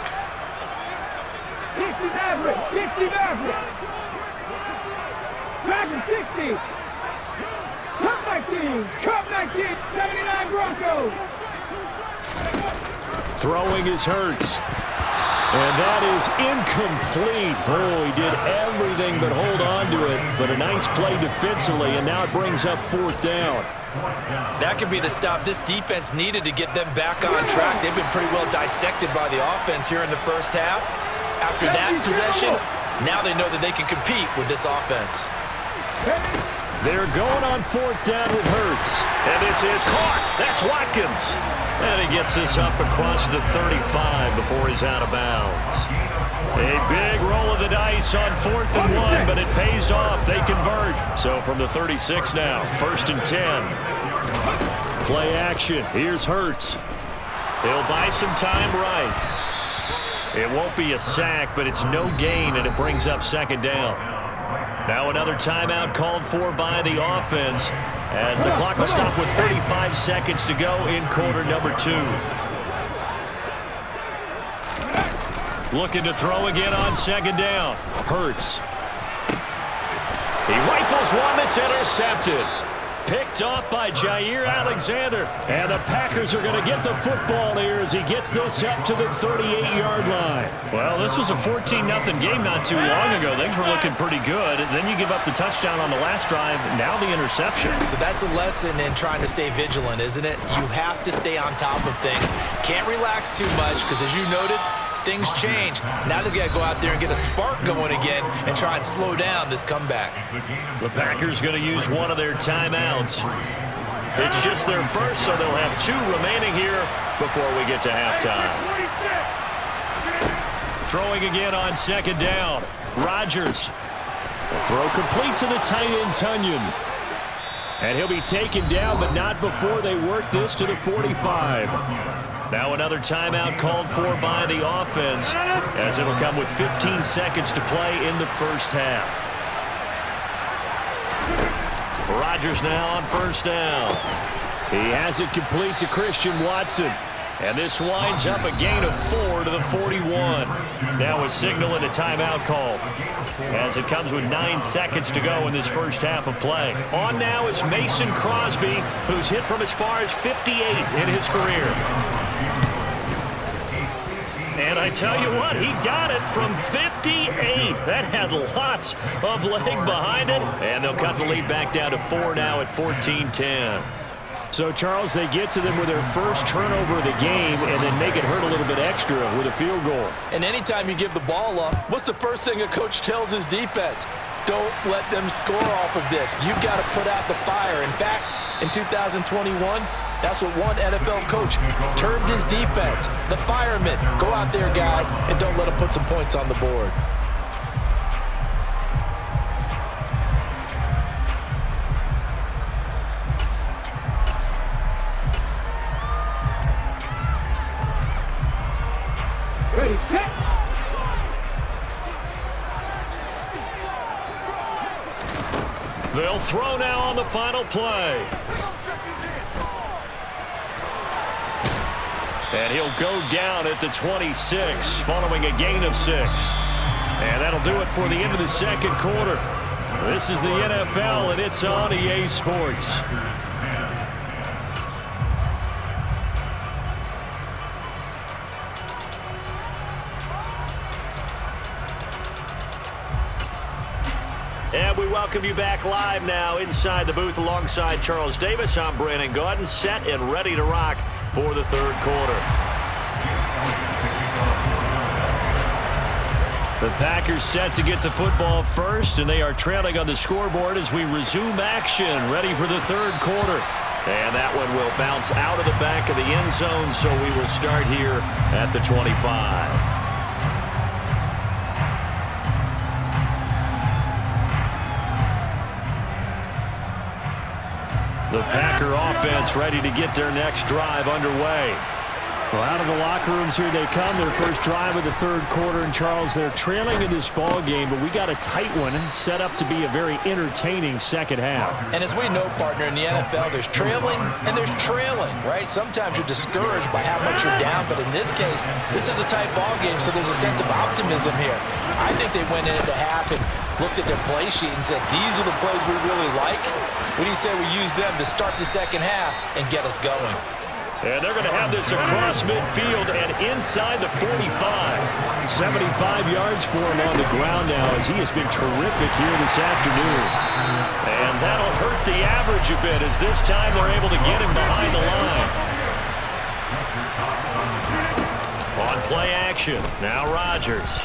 [SPEAKER 4] 60 average. 60 average. Packers 60. Cup 19. Cup 19. 79 Broncos.
[SPEAKER 5] Throwing is Hurts. And that is incomplete. Oh, he did everything but hold on to it. But a nice play defensively, and now it brings up fourth down.
[SPEAKER 2] That could be the stop this defense needed to get them back on track. They've been pretty well dissected by the offense here in the first half. After that possession, now they know that they can compete with this offense.
[SPEAKER 5] They're going on fourth down with Hurts.
[SPEAKER 1] And this is caught. That's Watkins. And he gets this up across the 35 before he's out of bounds. A big roll of the dice on 4th and 1, but it pays off. They convert. So from the 36 now, 1st and 10.
[SPEAKER 5] Play action. Here's Hurts.
[SPEAKER 1] He'll buy some time right. It won't be a sack, but it's no gain, and it brings up 2nd down. Now another timeout called for by the offense as the clock will stop with 35 seconds to go in quarter number 2. Looking to throw again on 2nd down.
[SPEAKER 5] Hurts.
[SPEAKER 1] He rifles one that's intercepted. Picked off by Jair Alexander.
[SPEAKER 5] And the Packers are going to get the football here as he gets this up to the 38-yard line.
[SPEAKER 1] Well, this was a 14-0 game not too long ago. Things were looking pretty good. Then you give up the touchdown on the last drive. Now the interception.
[SPEAKER 2] So that's a lesson in trying to stay vigilant, isn't it? You have to stay on top of things. Can't relax too much because, as you noted, things change. Now they've got to go out there and get a spark going again and try and slow down this comeback.
[SPEAKER 1] The Packers going to use one of their timeouts. It's just their first, so they'll have 2 remaining here before we get to halftime. Throwing again on 2nd down. Rodgers.
[SPEAKER 5] The throw complete to the tight end, Tunyon. And he'll be taken down, but not before they work this to the 45.
[SPEAKER 1] Now another timeout called for by the offense, as it'll come with 15 seconds to play in the first half. Rodgers now on 1st down.
[SPEAKER 5] He has it complete to Christian Watson.
[SPEAKER 1] And this winds up a gain of 4 to the 41. Now a signal and a timeout call, as it comes with 9 seconds to go in this first half of play. On now is Mason Crosby, who's hit from as far as 58 in his career. And I tell you what, he got it from 58. That had lots of leg behind it. And they'll cut the lead back down to 4 now at 14-10.
[SPEAKER 5] So, Charles, they get to them with their first turnover of the game and then make it hurt a little bit extra with a field goal.
[SPEAKER 2] And anytime you give the ball up, what's the first thing a coach tells his defense? Don't let them score off of this. You've got to put out the fire. In fact, in 2021, that's what one NFL coach termed his defense, the firemen. Go out there, guys, and don't let them put some points on the board.
[SPEAKER 4] Ready, set.
[SPEAKER 1] They'll throw now on the final play. And he'll go down at the 26 following a gain of 6. And that'll do it for the end of the second quarter. This is the NFL, and it's on EA Sports. And we welcome you back live now inside the booth alongside Charles Davis. I'm Brandon Gaudin, set and ready to rock for the third quarter. The Packers set to get the football first, and they are trailing on the scoreboard as we resume action, ready for the third quarter. And that one will bounce out of the back of the end zone, so we will start here at the 25. The Packer offense ready to get their next drive underway.
[SPEAKER 5] Well, out of the locker rooms here they come. Their first drive of the third quarter. And, Charles, they're trailing in this ball game, but we got a tight one set up to be a very entertaining second half.
[SPEAKER 2] And as we know, partner, in the NFL, there's trailing and there's trailing, right? Sometimes you're discouraged by how much you're down, but in this case, this is a tight ball game, so there's a sense of optimism here. I think they went into half and looked at their play sheet and said, these are the plays we really like. What do you say we use them to start the second half and get us going?
[SPEAKER 1] And they're going to have this across midfield and inside the 45.
[SPEAKER 5] 75 yards for him on the ground now as he has been terrific here this afternoon.
[SPEAKER 1] And that'll hurt the average a bit as this time they're able to get him behind the line. On play action, now Rodgers.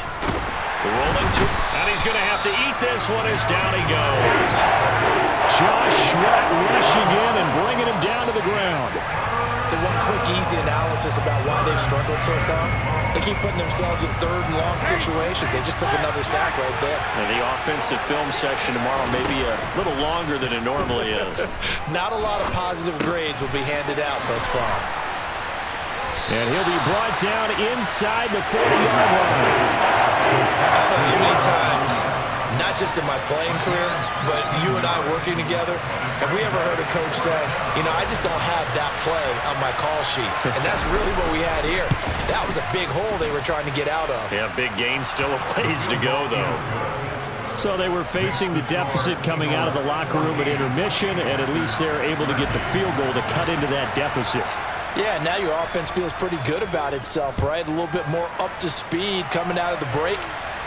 [SPEAKER 1] Rolling to, and he's going to have to eat this one as down he goes.
[SPEAKER 5] Josh Sweat rushing in and bringing him down to the ground.
[SPEAKER 2] So one quick, easy analysis about why they've struggled so far. They keep putting themselves in third and long situations. They just took another sack right there.
[SPEAKER 1] And the offensive film session tomorrow may be a little longer than it normally is.
[SPEAKER 2] Not a lot of positive grades will be handed out thus far.
[SPEAKER 5] And he'll be brought down inside the 40-yard line.
[SPEAKER 2] I don't know how many times, not just in my playing career, but you and I working together, have we ever heard a coach say, you know, I just don't have that play on my call sheet. And that's really what we had here. That was a big hole they were trying to get out of.
[SPEAKER 1] Yeah, big gain, still a ways to go, though.
[SPEAKER 5] So they were facing the deficit coming out of the locker room at intermission, and at least they're able to get the field goal to cut into that deficit.
[SPEAKER 2] Yeah, now your offense feels pretty good about itself, right? A little bit more up to speed coming out of the break.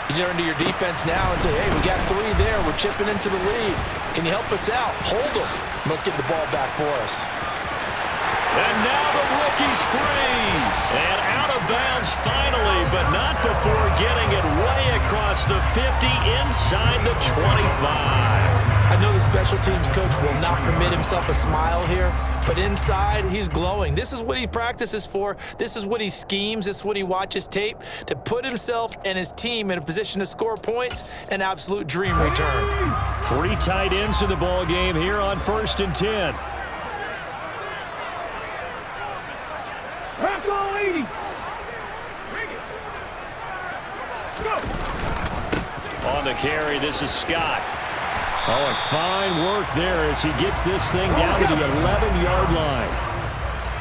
[SPEAKER 2] You turn to your defense now and say, hey, we got 3 there. We're chipping into the lead. Can you help us out? Hold them. Let's get the ball back for us.
[SPEAKER 1] And now the rookie's free. And out of bounds finally, but not before getting it way across the 50 inside the 25.
[SPEAKER 2] I know the special teams coach will not permit himself a smile here, but inside, he's glowing. This is what he practices for. This is what he schemes. This is what he watches tape to put himself and his team in a position to score points. An absolute dream return.
[SPEAKER 5] 3 tight ends in the ball game here on 1st and 10.
[SPEAKER 4] Back on 80. Go.
[SPEAKER 1] On the carry, this is Scott.
[SPEAKER 5] Oh, and fine work there as he gets this thing down to the 11-yard line.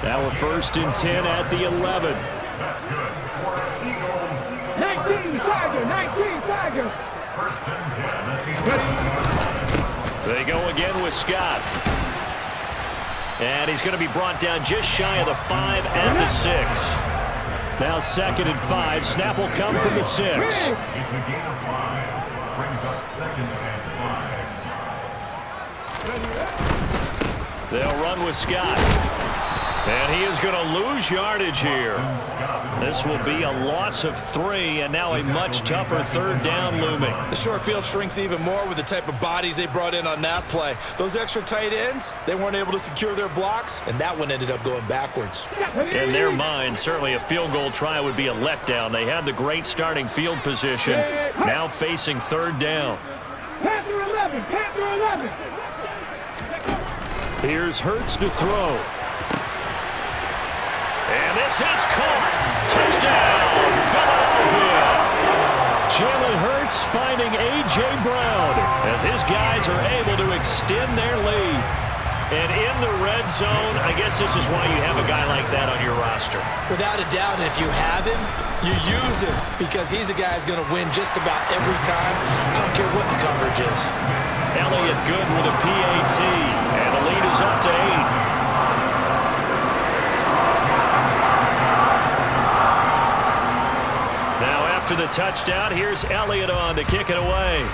[SPEAKER 5] Now we're 1st and 10 at the 11.
[SPEAKER 3] That's good. For Eagles.
[SPEAKER 4] 19 Tiger. 19 Tiger.
[SPEAKER 3] First and 10 at the
[SPEAKER 1] They go again with Scott. And he's going to be brought down just shy of the 5 at the 6.
[SPEAKER 5] Now 2nd and 5. Snap will come from the 6.
[SPEAKER 3] It's a gain of 5. Brings up 2nd and 5.
[SPEAKER 1] They'll run with Scott. And he is going to lose yardage here. This will be a loss of 3, and now a much tougher 3rd down looming.
[SPEAKER 2] The short field shrinks even more with the type of bodies they brought in on that play. Those extra tight ends, they weren't able to secure their blocks, and that one ended up going backwards.
[SPEAKER 1] In their mind, certainly a field goal try would be a letdown. They had the great starting field position, now facing 3rd down.
[SPEAKER 4] Panther 11. Panther 11.
[SPEAKER 5] Here's Hurts to throw.
[SPEAKER 1] And this is caught. Touchdown, Philadelphia.
[SPEAKER 5] Jalen Hurts finding A.J. Brown
[SPEAKER 1] As his guys are able to extend their lead. And in the red zone, I guess this is why you have a guy like that on your roster.
[SPEAKER 2] Without a doubt, and if you have him, you use him because he's a guy who's going to win just about every time. I don't care what the coverage is.
[SPEAKER 1] Elliott good with a PAT. And the lead is up to 8. After the touchdown, here's Elliott on to kick it away.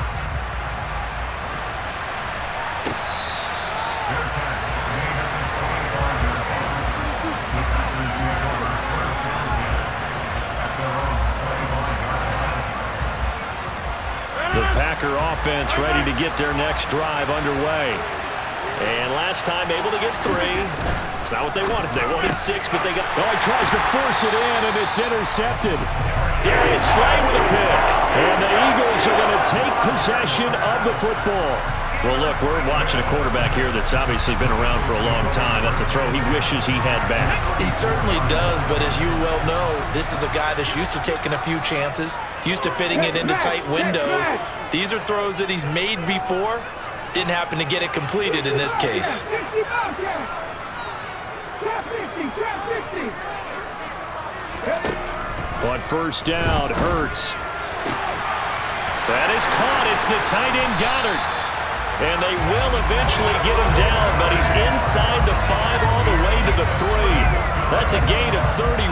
[SPEAKER 1] The Packer offense ready to get their next drive underway. And last time able to get 3. It's not what they wanted. They wanted 6, but they got...
[SPEAKER 5] Oh, he tries to force it in, and it's intercepted.
[SPEAKER 1] Darius Slay with a pick.
[SPEAKER 5] And the Eagles are going to take possession of the football.
[SPEAKER 1] Well, look, we're watching a quarterback here that's obviously been around for a long time. That's a throw he wishes he had back.
[SPEAKER 2] He certainly does, but as you well know, this is a guy that's used to taking a few chances, used to fitting it into tight windows. These are throws that he's made before. Didn't happen to get it completed in this case.
[SPEAKER 5] On first down, Hurts. That is caught. It's the tight end Goddard. And they will eventually get him down, but he's inside the 5 all the way to the 3. That's a gain of 31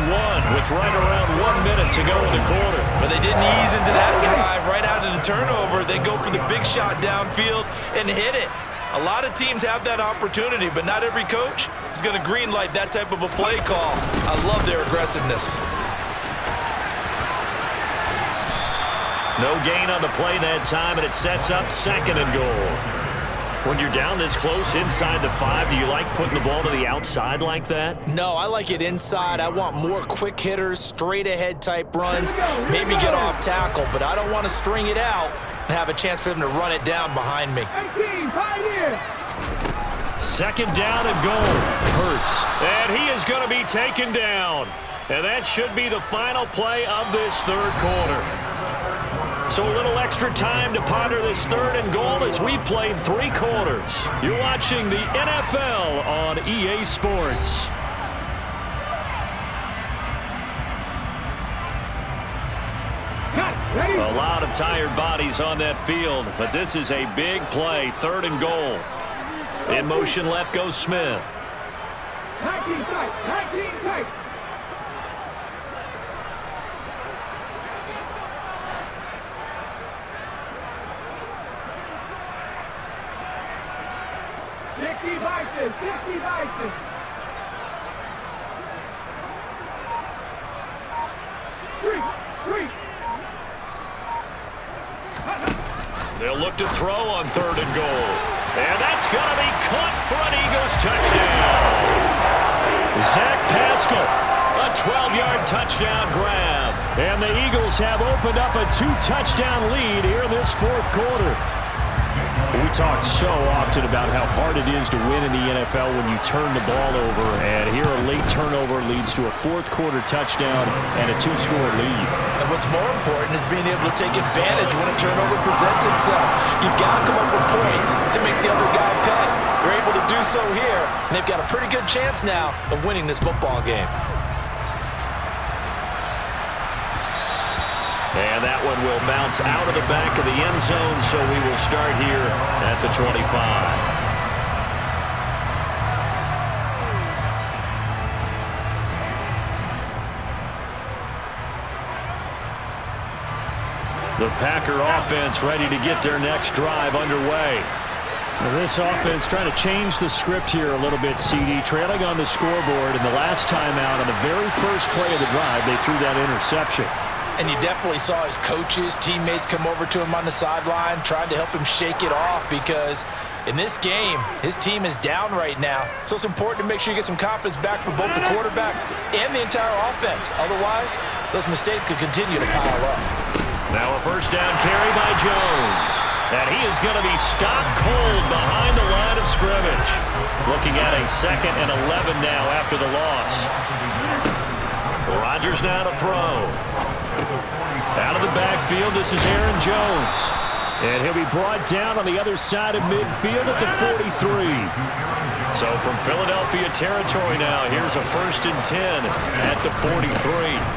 [SPEAKER 5] with right around 1 minute to go in the quarter.
[SPEAKER 2] But they didn't ease into that drive right out of the turnover. They go for the big shot downfield and hit it. A lot of teams have that opportunity, but not every coach is going to green light that type of a play call. I love their aggressiveness.
[SPEAKER 1] No gain on the play that time, and it sets up 2nd and goal. When you're down this close inside the 5, do you like putting the ball to the outside like that?
[SPEAKER 2] No, I like it inside. I want more quick hitters, straight ahead type runs, maybe get off tackle, but I don't want to string it out and have a chance for them to run it down behind me.
[SPEAKER 1] 2nd down and goal. Hurts. And he is going to be taken down. And that should be the final play of this 3rd quarter. So a little extra time to ponder this 3rd and goal as we played 3 quarters. You're watching the NFL on EA Sports. A lot of tired bodies on that field, but this is a big play, 3rd and goal. In motion left goes Smith.
[SPEAKER 4] 19 tight, 19 tight. Vices, 60 vices. Three.
[SPEAKER 1] They'll look to throw on 3rd and goal. And that's going to be caught for an Eagles touchdown. Zach Pascal, a 12-yard touchdown grab. And the Eagles have opened up a 2-touchdown lead here in this 4th quarter. We talked so often about how hard it is to win in the NFL when you turn the ball over, and here a late turnover leads to a 4th quarter touchdown and a 2-score lead.
[SPEAKER 2] And what's more important is being able to take advantage when a turnover presents itself. You've got to come up with points to make the other guy pay. They're able to do so here, and they've got a pretty good chance now of winning this football game.
[SPEAKER 1] And that one will bounce out of the back of the end zone, so we will start here at the 25. The Packer offense ready to get their next drive underway.
[SPEAKER 5] Well, this offense trying to change the script here a little bit, CD. Trailing on the scoreboard, and the last time out on the very first play of the drive, they threw that interception.
[SPEAKER 2] And you definitely saw his coaches, teammates come over to him on the sideline, trying to help him shake it off because in this game, his team is down right now. So it's important to make sure you get some confidence back for both the quarterback and the entire offense. Otherwise, those mistakes could continue to pile up.
[SPEAKER 1] Now a 1st down carry by Jones. And he is going to be stopped cold behind the line of scrimmage. Looking at a 2nd and 11 now after the loss. Rodgers now to throw. Out of the backfield, this is Aaron Jones.
[SPEAKER 5] And he'll be brought down on the other side of midfield at the 43.
[SPEAKER 1] So from Philadelphia territory now, here's a 1st and 10 at the 43.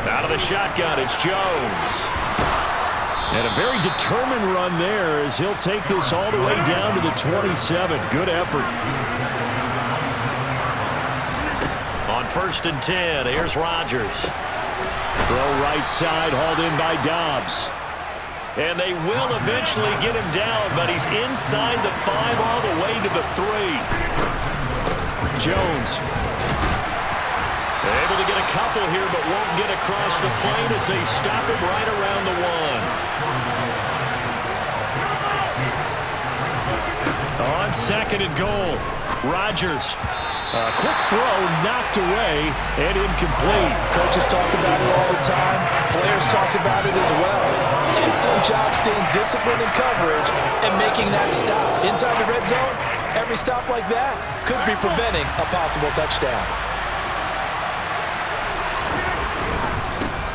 [SPEAKER 1] Out of the shotgun, it's Jones.
[SPEAKER 5] And a very determined run there as he'll take this all the way down to the 27. Good effort.
[SPEAKER 1] On 1st and 10, here's Rodgers.
[SPEAKER 5] Throw right side, hauled in by Dobbs.
[SPEAKER 1] And they will eventually get him down, but he's inside the 5 all the way to the 3.
[SPEAKER 5] Jones.
[SPEAKER 1] Able to get a couple here, but won't get across the plane as they stop him right around the 1. On 2nd and goal, Rodgers.
[SPEAKER 5] A quick throw knocked away and incomplete.
[SPEAKER 2] Coaches talk about it all the time. Players talk about it as well. Excellent job staying disciplined. discipline in coverage and making that stop. Inside the red zone, every stop like that could be preventing a possible touchdown.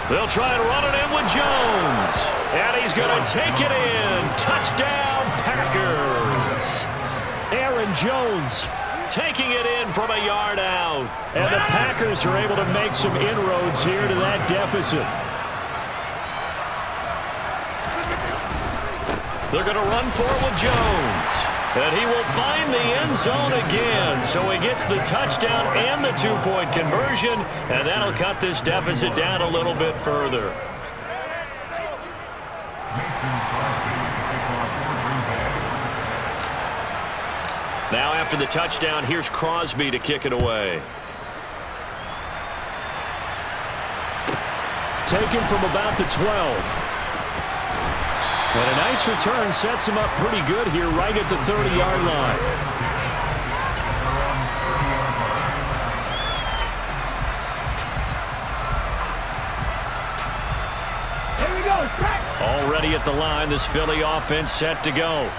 [SPEAKER 1] They'll try and run it in with Jones. And he's going to take it in. Touchdown, Packers.
[SPEAKER 5] Aaron Jones
[SPEAKER 1] Taking it in from a yard out.
[SPEAKER 5] And the Packers are able to make some inroads here to that deficit.
[SPEAKER 1] They're going to run for it with Jones. And he will find the end zone again. So he gets the touchdown and the two-point conversion. And that'll cut this deficit down a little bit further. Now after the touchdown, here's Crosby to kick it away.
[SPEAKER 5] Taken from about the 12. And a nice return sets him up pretty good here right at the 30-yard line.
[SPEAKER 4] Here we go, track.
[SPEAKER 1] Already at the line, this Philly offense set to go.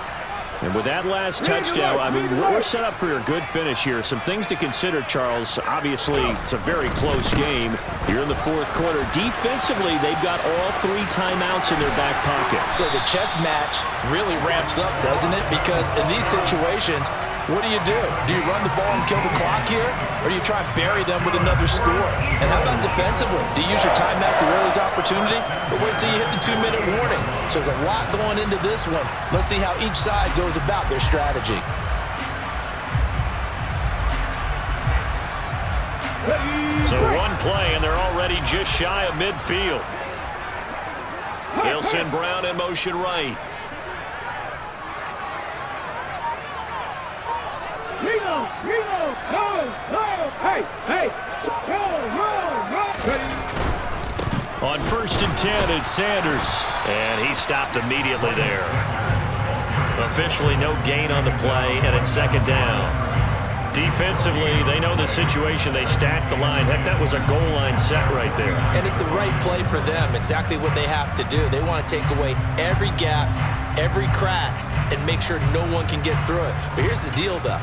[SPEAKER 5] And with that last touchdown, I mean, we're set up for a good finish here. Some things to consider, Charles. Obviously, it's a very close game. You're in the fourth quarter. Defensively, they've got all 3 timeouts in their back pocket.
[SPEAKER 2] So the chess match really ramps up, doesn't it? Because in these situations, what do? Do you run the ball and kill the clock here? Or do you try and bury them with another score? And how about defensively? Do you use your timeouts at earliest opportunity? Or wait till you hit the 2-minute warning? So there's a lot going into this one. Let's see how each side goes about their strategy.
[SPEAKER 1] So one play, and they're already just shy of midfield. They'll send Brown in motion right.
[SPEAKER 4] Hey,
[SPEAKER 1] On 1st and 10, it's Sanders. And he stopped immediately there. Officially no gain on the play, and it's 2nd down. Defensively, they know the situation. They stacked the line. Heck, that was a goal line set right there.
[SPEAKER 2] And it's the right play for them, exactly what they have to do. They want to take away every gap, every crack, and make sure no one can get through it. But here's the deal, though.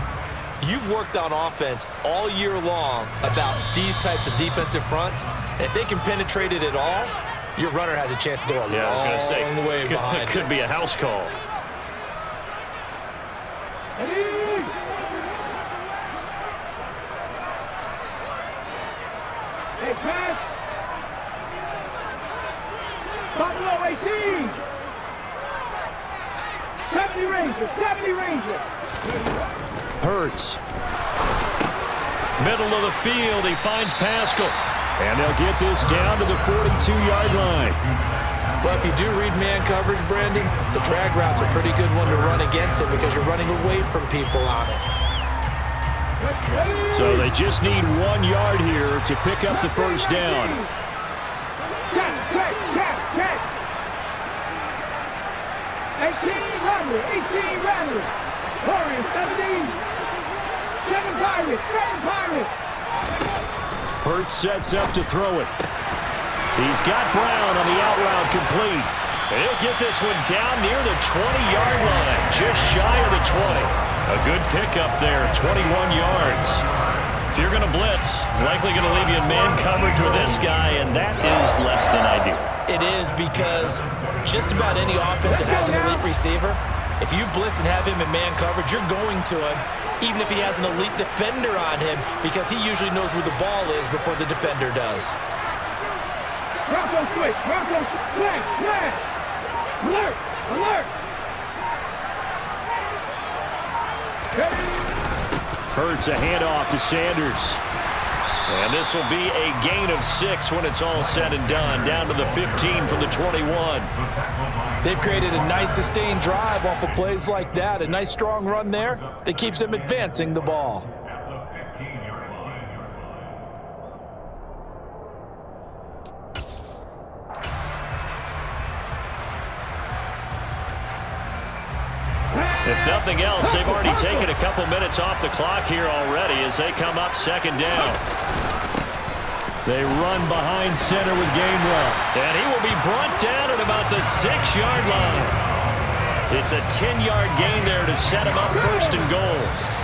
[SPEAKER 2] You've worked on offense all year long about these types of defensive fronts. And if they can penetrate it at all, your runner has a chance to go a long way behind.
[SPEAKER 1] It could be a house call.
[SPEAKER 4] Hey, pass. Buffalo 18. 70 Rangers, 70 Rangers.
[SPEAKER 5] Hurts.
[SPEAKER 1] Middle of the field, he finds Pascal.
[SPEAKER 5] And they'll get this down to the 42-yard line.
[SPEAKER 2] Well, if you do read man coverage, Brandon, the drag route's a pretty good one to run against it because you're running away from people on it.
[SPEAKER 5] So they just need 1 yard here to pick up the first down.
[SPEAKER 4] Check. 18 runners. Warriors 17. 7 Pirates.
[SPEAKER 5] Hurts sets up to throw it. He's got Brown on the out route complete.
[SPEAKER 1] He'll get this one down near the 20-yard line, just shy of the 20. A good pickup there, 21 yards. If you're going to blitz, likely going to leave you in man coverage with this guy, and that is less than ideal.
[SPEAKER 2] It is because just about any offense that has an elite receiver, if you blitz and have him in man coverage, you're going to him, even if he has an elite defender on him, because he usually knows where the ball is before the defender does.
[SPEAKER 4] Bronco switch. Flag. Alert.
[SPEAKER 5] Hurts a handoff to Sanders.
[SPEAKER 1] And this will be a gain of 6 when it's all said and done, down to the 15 from the 21.
[SPEAKER 2] They've created a nice sustained drive off of plays like that. A nice strong run there that keeps them advancing the ball.
[SPEAKER 1] If nothing else, they've already taken a couple minutes off the clock here already as they come up 2nd down.
[SPEAKER 5] They run behind center with Gainwell.
[SPEAKER 1] And he will be brought down at about the 6-yard line. It's a 10-yard gain there to set him up first and goal.